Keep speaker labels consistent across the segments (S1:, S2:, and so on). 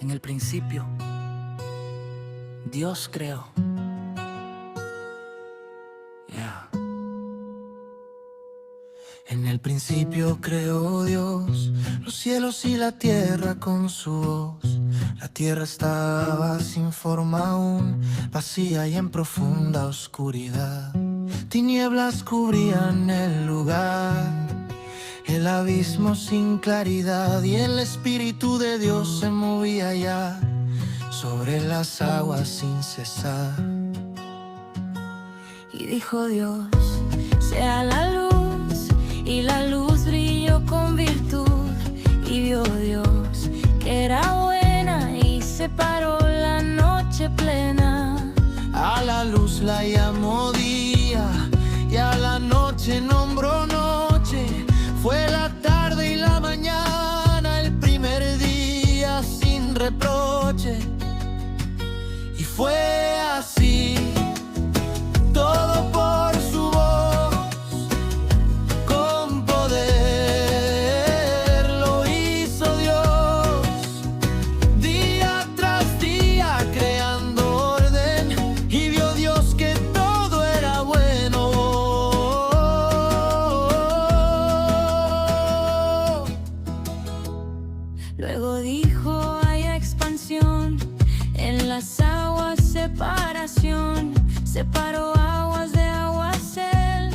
S1: En el principio, Dios creó. Yeah. En el principio creó Dios los cielos y la tierra con su voz. La tierra estaba sin forma aún, vacía y en profunda oscuridad. Tinieblas cubrían el lugar, el abismo sin claridad, y el Espíritu de Dios se movía ya sobre las aguas sin cesar.
S2: Y dijo Dios, sea la luz, y la luz brilló con virtud. Y vio Dios que era buena, y separó la noche plena.
S1: A la luz la llamó día, y a la noche nombró noche. Fue la tarde y la mañana, el primer día sin reproche. Y fue así, todo por su voz, con poder lo hizo Dios. Día tras día creando orden, y vio Dios que todo era bueno.
S2: Luego dijo, haya expansión, en las aguas separación. Separó aguas de aguas él,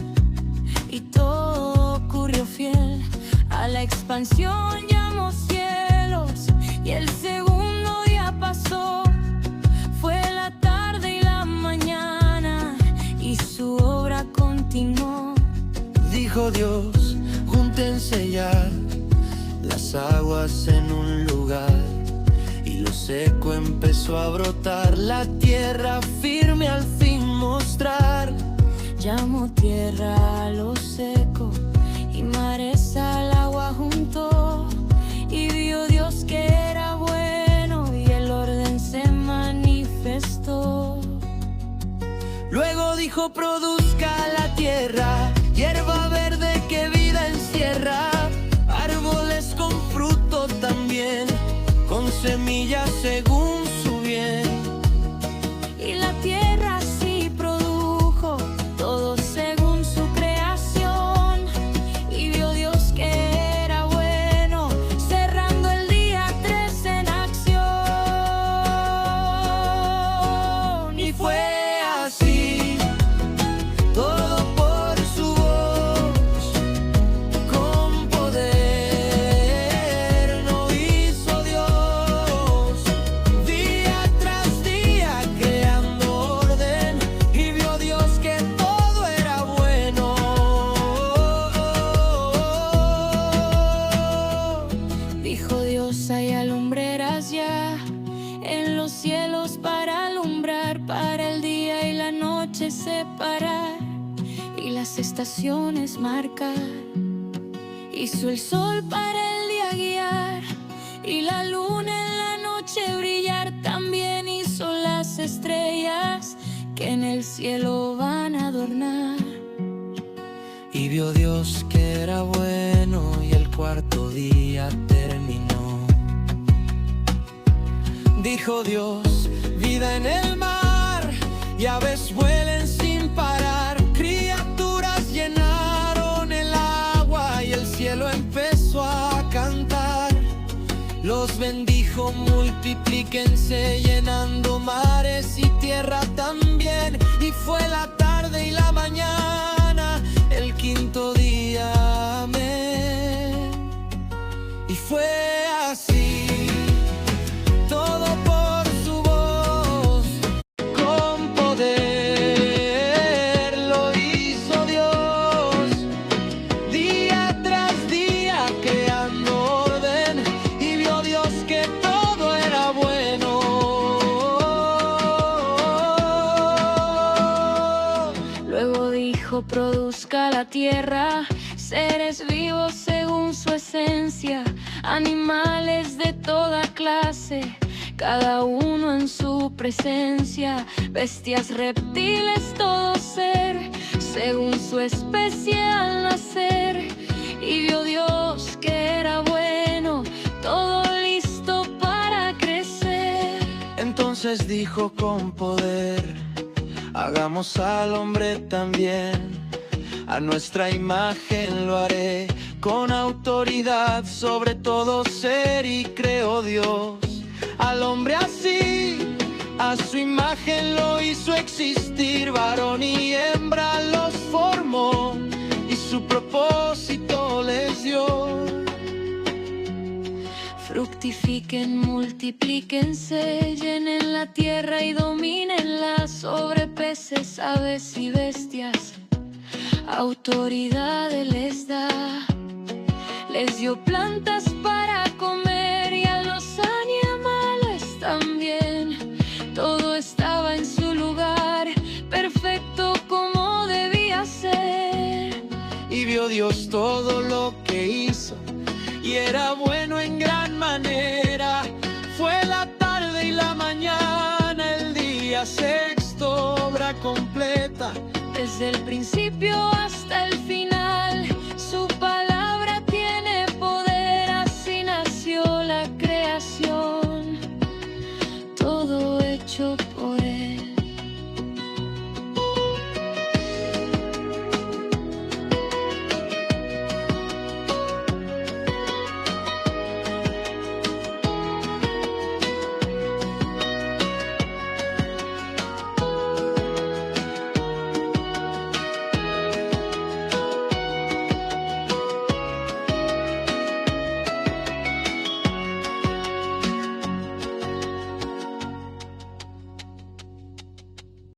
S2: y todo ocurrió fiel. A la expansión llamó cielos, y el segundo día pasó. Fue la tarde y la mañana, y su obra continuó.
S1: Dijo Dios, júntense ya las aguas en un lugar, y lo seco empezó a brotar, la tierra firme al fin mostrar.
S2: Llamó tierra a lo seco, y mares al agua juntó. Y vio Dios que era bueno, y el orden se manifestó.
S1: Luego dijo, produzca la tierra hierba verde que vida encierra, árboles con fruto también, con semillas según su bien.
S2: Y la tierra sí produjo, todo según su creación. Y vio Dios que era bueno, cerrando el día 3 en acción.
S1: Y fue así, todo por su voz, con poder lo hizo Dios. Día tras día creando orden, y vio Dios que todo era bueno.
S2: Dijo Dios, haya lumbreras ya en los cielos para alumbrar, para el día y la noche separar, y las estaciones marcar. Hizo el sol para el día guiar, y la luna en la noche brillar. También hizo las estrellas que en el cielo van a adornar.
S1: Y vio Dios que era bueno, y el cuarto día terminó. Dijo Dios, vida en el mar, y aves vuelen sin parar. Criaturas llenaron el agua, y el cielo empezó a cantar. Los bendijo, multiplíquense, llenando mares y tierra también. Y fue la tarde y la mañana, el quinto día, amén. Y fue así, todo por su voz, con poder lo hizo Dios. Día tras día creando orden, y vio Dios que todo era bueno.
S2: Luego dijo, produzca la tierra seres vivos según su esencia, animales de toda clase, cada uno en su presencia, bestias, reptiles, todo ser, según su especie al nacer. Y vio Dios que era bueno, todo listo para crecer.
S1: Entonces dijo con poder: hagamos al hombre también, a nuestra imagen lo haré, con autoridad sobre todo ser. Y creó Dios al hombre así, a su imagen lo hizo existir, varón y hembra los formó y su propósito les dio.
S2: Fructifiquen, multiplíquense, llenen la tierra y domínenla, sobre peces, aves y bestias. Autoridad Él les da. Les dio plantas para comer y a los animales también. Todo estaba en su lugar, perfecto como debía ser.
S1: Y vio Dios todo lo que hizo, y era bueno en gran manera. Fue la tarde y la mañana, el día sexto, obra completa.
S2: Desde el principio